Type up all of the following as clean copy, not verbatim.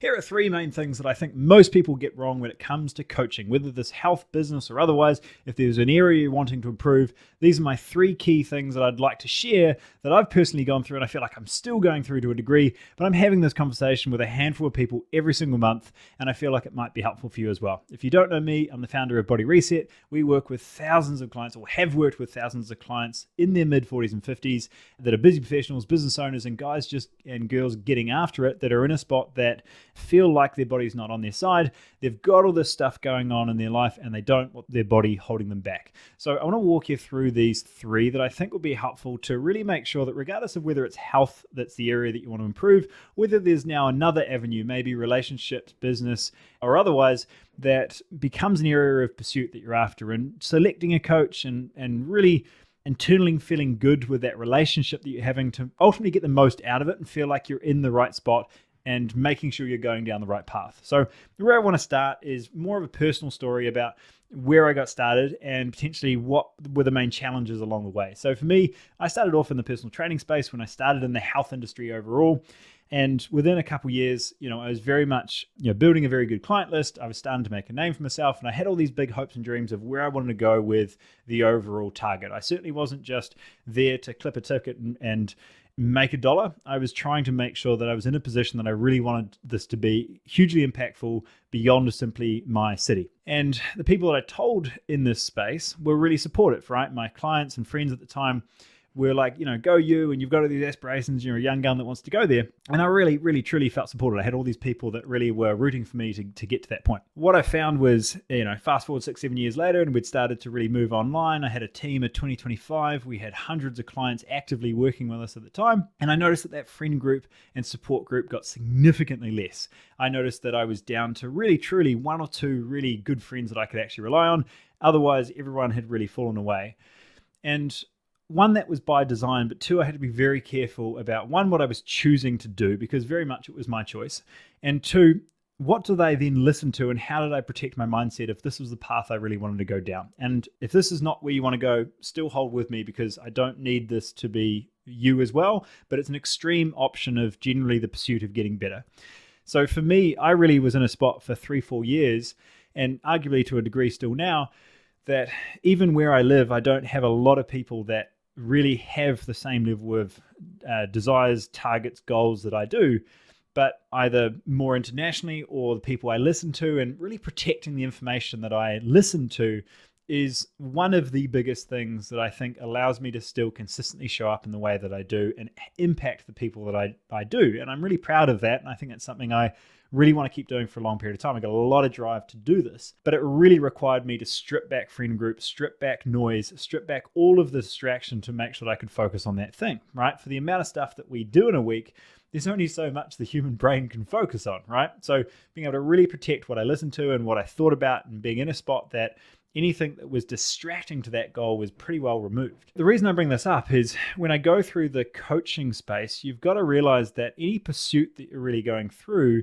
Here are three main things that I think most people get wrong when it comes to coaching, whether this health, business, or otherwise. If there's an area you're wanting to improve, these are my three key things that I'd like to share that I've personally gone through, and I feel like I'm still going through to a degree, but I'm having this conversation with a handful of people every single month, and I feel like it might be helpful for you as well. If you don't know me, I'm the founder of Body Reset. We work with thousands of clients, or have worked with thousands of clients in their mid-40s and 50s that are busy professionals, business owners, and guys and girls getting after it that are in a spot that feel like their body's not on their side. They've got all this stuff going on in their life and they don't want their body holding them back. So I want to walk you through these three that I think will be helpful to really make sure that regardless of whether it's health that's the area that you want to improve, whether there's now another avenue, maybe relationships, business, or otherwise, that becomes an area of pursuit that you're after, and selecting a coach and really internally feeling good with that relationship that you're having to ultimately get the most out of it and feel like you're in the right spot and making sure you're going down the right path. So where I want to start is more of a personal story about where I got started and potentially what were the main challenges along the way. So for me, I started off in the personal training space when I started in the health industry overall. And within a couple of years, I was very much, building a very good client list. I was starting to make a name for myself, and I had all these big hopes and dreams of where I wanted to go with the overall target. I certainly wasn't just there to clip a ticket and make a dollar. I was trying to make sure that I was in a position that I really wanted this to be hugely impactful beyond simply my city. And the people that I told in this space were really supportive, right? My clients and friends at the time were like, go you, and you've got all these aspirations, you're a young gun that wants to go there. And I really, really, truly felt supported. I had all these people that really were rooting for me to get to that point. What I found was, fast forward 6-7 years later, and we'd started to really move online. I had a team of 20-25. We had hundreds of clients actively working with us at the time. And I noticed that friend group and support group got significantly less. I noticed that I was down to really, truly one or two really good friends that I could actually rely on. Otherwise, everyone had really fallen away. And one, that was by design, but two, I had to be very careful about one, what I was choosing to do, because very much it was my choice. And two, what do they then listen to, and how did I protect my mindset if this was the path I really wanted to go down? And if this is not where you want to go, still hold with me, because I don't need this to be you as well, but it's an extreme option of generally the pursuit of getting better. So for me, I really was in a spot for 3-4 years, and arguably to a degree still now, that even where I live, I don't have a lot of people that really have the same level of desires, targets, goals that I do, but either more internationally or the people I listen to, and really protecting the information that I listen to is one of the biggest things that I think allows me to still consistently show up in the way that I do and impact the people that I do. And I'm really proud of that. And I think it's something I really want to keep doing for a long period of time. I got a lot of drive to do this, but it really required me to strip back friend groups, strip back noise, strip back all of the distraction to make sure that I could focus on that thing, right? For the amount of stuff that we do in a week, there's only so much the human brain can focus on, right? So being able to really protect what I listened to and what I thought about, and being in a spot that anything that was distracting to that goal was pretty well removed. The reason I bring this up is when I go through the coaching space, you've got to realize that any pursuit that you're really going through,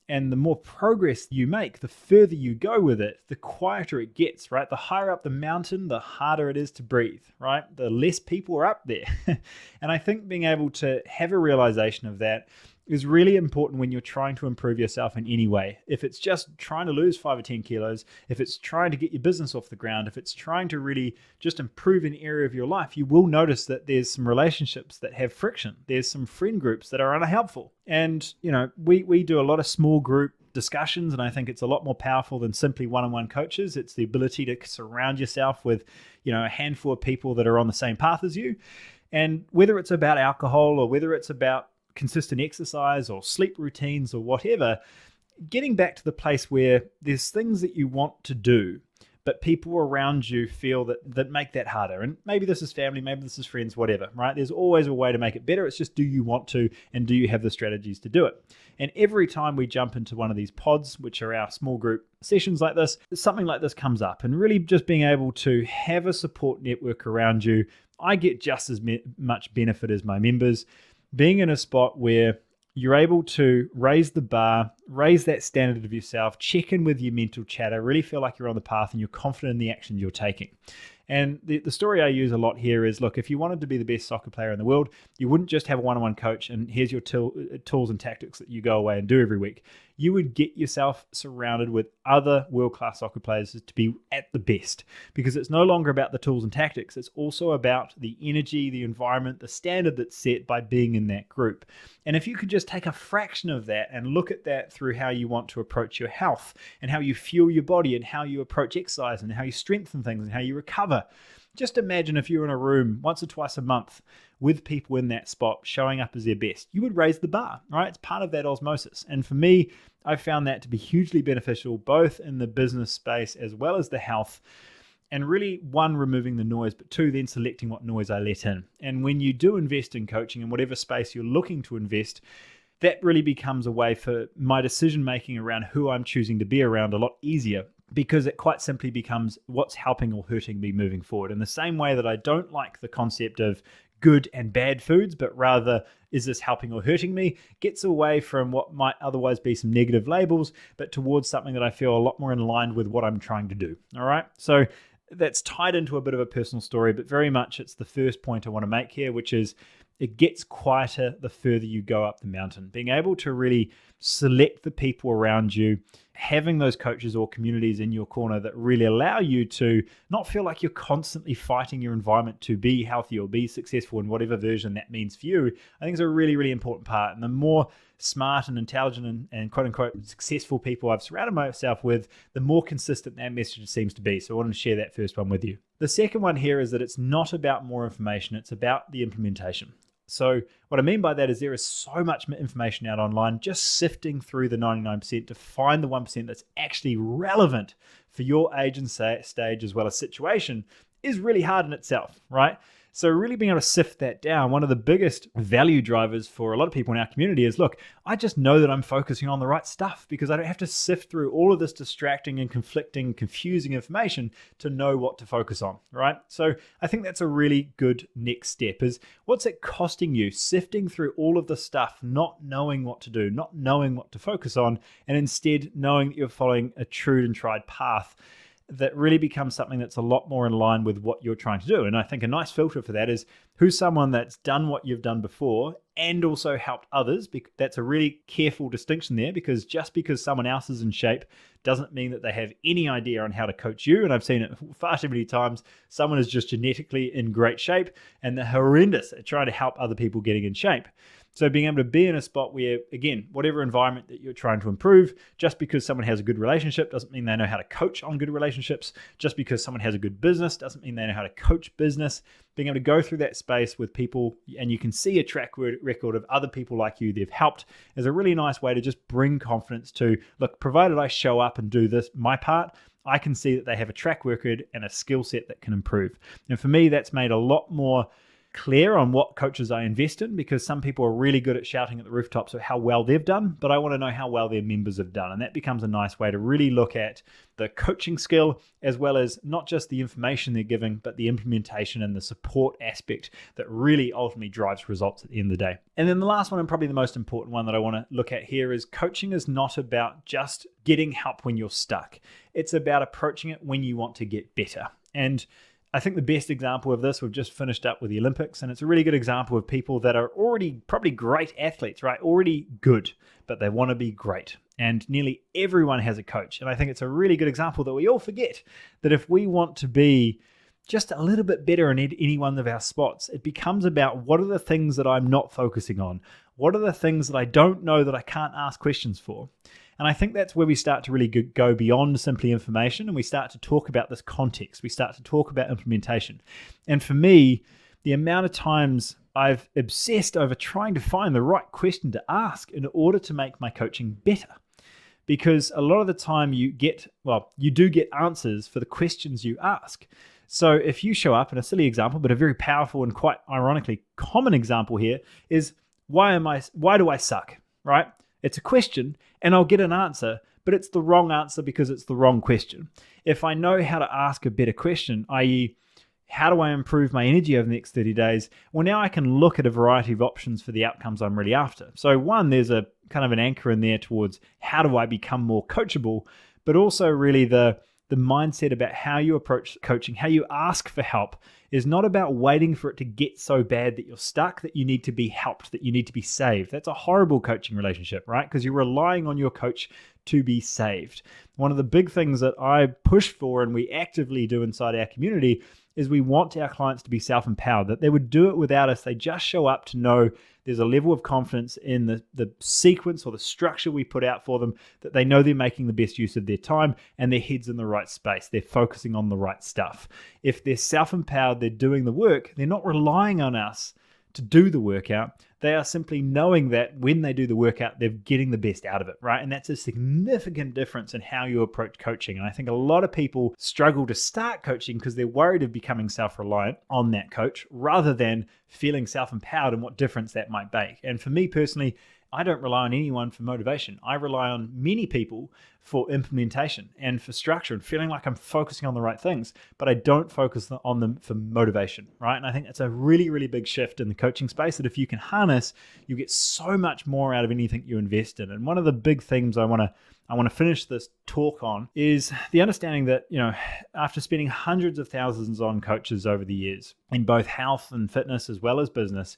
and the more progress you make, the further you go with it, the quieter it gets, right? The higher up the mountain, the harder it is to breathe, right? The less people are up there. And I think being able to have a realization of that is really important when you're trying to improve yourself in any way. If it's just trying to lose 5 or 10 kilos, if it's trying to get your business off the ground, if it's trying to really just improve an area of your life, you will notice that there's some relationships that have friction. There's some friend groups that are unhelpful. And, we do a lot of small group discussions, and I think it's a lot more powerful than simply one-on-one coaches. It's the ability to surround yourself with, a handful of people that are on the same path as you. And whether it's about alcohol or whether it's about consistent exercise or sleep routines or whatever, getting back to the place where there's things that you want to do, but people around you feel that make that harder. And maybe this is family, maybe this is friends, whatever, right? There's always a way to make it better. It's just, do you want to, and do you have the strategies to do it? And every time we jump into one of these pods, which are our small group sessions like this, something like this comes up, and really just being able to have a support network around you, I get just as much benefit as my members. Being in a spot where you're able to raise the bar, raise that standard of yourself, check in with your mental chatter, really feel like you're on the path and you're confident in the actions you're taking. And the story I use a lot here is, look, if you wanted to be the best soccer player in the world, you wouldn't just have a one-on-one coach and here's your tools and tactics that you go away and do every week. you would get yourself surrounded with other world-class soccer players to be at the best, because it's no longer about the tools and tactics. It's also about the energy, the environment, the standard that's set by being in that group. And if you could just take a fraction of that and look at that through how you want to approach your health and how you fuel your body and how you approach exercise and how you strengthen things and how you recover. Just imagine if you're in a room once or twice a month with people in that spot showing up as their best. You would raise the bar, right? It's part of that osmosis. And for me, I've found that to be hugely beneficial, both in the business space as well as the health. And really, one, removing the noise, but two, then selecting what noise I let in. And when you do invest in coaching in whatever space you're looking to invest, that really becomes a way for my decision making around who I'm choosing to be around a lot easier, because it quite simply becomes what's helping or hurting me moving forward. In the same way that I don't like the concept of good and bad foods, but rather, is this helping or hurting me, gets away from what might otherwise be some negative labels, but towards something that I feel a lot more in line with what I'm trying to do. All right. So that's tied into a bit of a personal story, but very much it's the first point I want to make here, which is it gets quieter the further you go up the mountain. Being able to really select the people around you, having those coaches or communities in your corner that really allow you to not feel like you're constantly fighting your environment to be healthy or be successful in whatever version that means for you, I think is a really, really important part. And the more smart and intelligent and quote unquote successful people I've surrounded myself with, the more consistent that message seems to be. So I wanted to share that first one with you. The second one here is that it's not about more information, it's about the implementation. So what I mean by that is there is so much information out online. Just sifting through the 99% to find the 1% that's actually relevant for your age and stage as well as situation is really hard in itself, right? So really being able to sift that down, one of the biggest value drivers for a lot of people in our community is, look, I just know that I'm focusing on the right stuff because I don't have to sift through all of this distracting and conflicting, confusing information to know what to focus on, right? So I think that's a really good next step is, what's it costing you sifting through all of the stuff, not knowing what to do, not knowing what to focus on, and instead knowing that you're following a true and tried path that really becomes something that's a lot more in line with what you're trying to do. And I think a nice filter for that is, who's someone that's done what you've done before and also helped others. That's a really careful distinction there, because just because someone else is in shape doesn't mean that they have any idea on how to coach you. And I've seen it far too many times. Someone is just genetically in great shape and they're horrendous at trying to help other people getting in shape. So being able to be in a spot where, again, whatever environment that you're trying to improve, just because someone has a good relationship doesn't mean they know how to coach on good relationships. Just because someone has a good business doesn't mean they know how to coach business. Being able to go through that space with people and you can see a track record of other people like you they've helped is a really nice way to just bring confidence to, look, provided I show up and do this, my part, I can see that they have a track record and a skill set that can improve. And for me, that's made a lot more clear on what coaches I invest in, because some people are really good at shouting at the rooftops of how well they've done, but I want to know how well their members have done. And that becomes a nice way to really look at the coaching skill, as well as not just the information they're giving, but the implementation and the support aspect that really ultimately drives results at the end of the day. And then the last one, and probably the most important one that I want to look at here, is coaching is not about just getting help when you're stuck. It's about approaching it when you want to get better. And I think the best example of this, we've just finished up with the Olympics, and it's a really good example of people that are already probably great athletes, right? Already good, but they want to be great. And nearly everyone has a coach. And I think it's a really good example that we all forget that if we want to be just a little bit better in any one of our spots, it becomes about, what are the things that I'm not focusing on? What are the things that I don't know that I can't ask questions for? And I think that's where we start to really go beyond simply information, and we start to talk about this context. We start to talk about implementation. And for me, the amount of times I've obsessed over trying to find the right question to ask in order to make my coaching better. Because a lot of the time you do get answers for the questions you ask. So if you show up, in a silly example, but a very powerful and quite ironically common example here is, why do I suck, right? It's a question and I'll get an answer, but it's the wrong answer because it's the wrong question. If I know how to ask a better question, i.e., how do I improve my energy over the next 30 days? Well, now I can look at a variety of options for the outcomes I'm really after. So one, there's a kind of an anchor in there towards how do I become more coachable, but also really the the mindset about how you approach coaching, how you ask for help, is not about waiting for it to get so bad that you're stuck, that you need to be helped, that you need to be saved. That's a horrible coaching relationship, right? Because you're relying on your coach to be saved. One of the big things that I push for and we actively do inside our community is we want our clients to be self-empowered, that they would do it without us. They just show up to know there's a level of confidence in the sequence or the structure we put out for them, that they know they're making the best use of their time and their head's in the right space. They're focusing on the right stuff. If they're self-empowered, they're doing the work, they're not relying on us to do the workout. They are simply knowing that when they do the workout, they're getting the best out of it, right? And that's a significant difference in how you approach coaching. And I think a lot of people struggle to start coaching because they're worried of becoming self-reliant on that coach rather than feeling self-empowered and what difference that might make. And for me personally, I don't rely on anyone for motivation. I rely on many people for implementation and for structure and feeling like I'm focusing on the right things, but I don't focus on them for motivation, right? And I think that's a really, really big shift in the coaching space, that if you can harness, you get so much more out of anything you invest in. And one of the big themes I want to finish this talk on is the understanding that, after spending hundreds of thousands on coaches over the years in both health and fitness as well as business,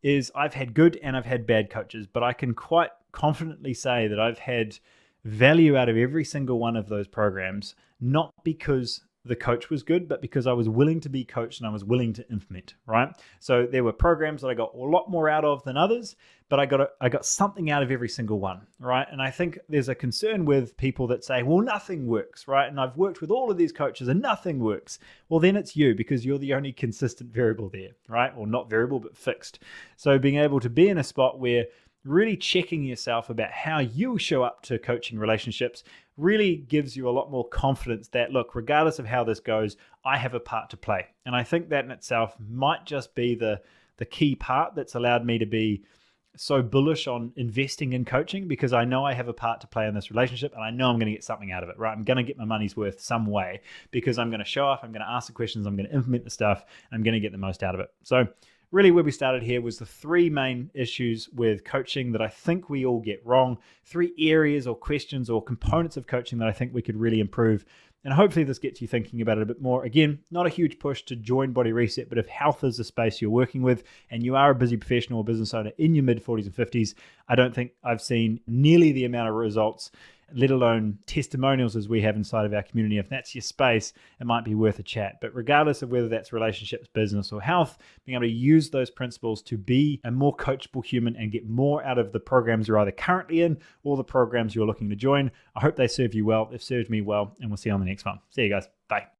is I've had good and I've had bad coaches, but I can quite confidently say that I've had value out of every single one of those programs, not because the coach was good, but because I was willing to be coached and I was willing to implement, right? So there were programs that I got a lot more out of than others, but I got something out of every single one, right? And I think there's a concern with people that say, well, nothing works, right? And I've worked with all of these coaches and nothing works. Well, then it's you, because you're the only consistent variable there, right? Or not variable, but fixed. So being able to be in a spot where really checking yourself about how you show up to coaching relationships really gives you a lot more confidence that, look, regardless of how this goes, I have a part to play. And I think that in itself might just be the key part that's allowed me to be so bullish on investing in coaching, because I know I have a part to play in this relationship and I know I'm going to get something out of it, right? I'm going to get my money's worth some way, because I'm going to show up, I'm going to ask the questions, I'm going to implement the stuff, and I'm going to get the most out of it. So really where we started here was the three main issues with coaching that I think we all get wrong, three areas or questions or components of coaching that I think we could really improve. And hopefully this gets you thinking about it a bit more. Again, not a huge push to join Body Reset, but if health is the space you're working with and you are a busy professional or business owner in your mid-40s and 50s, I don't think I've seen nearly the amount of results, let alone testimonials, as we have inside of our community. If that's your space, it might be worth a chat. But regardless of whether that's relationships, business, or health, being able to use those principles to be a more coachable human and get more out of the programs you're either currently in or the programs you're looking to join, I hope they serve you well. They've served me well, and we'll see you on the next one. See you guys. Bye.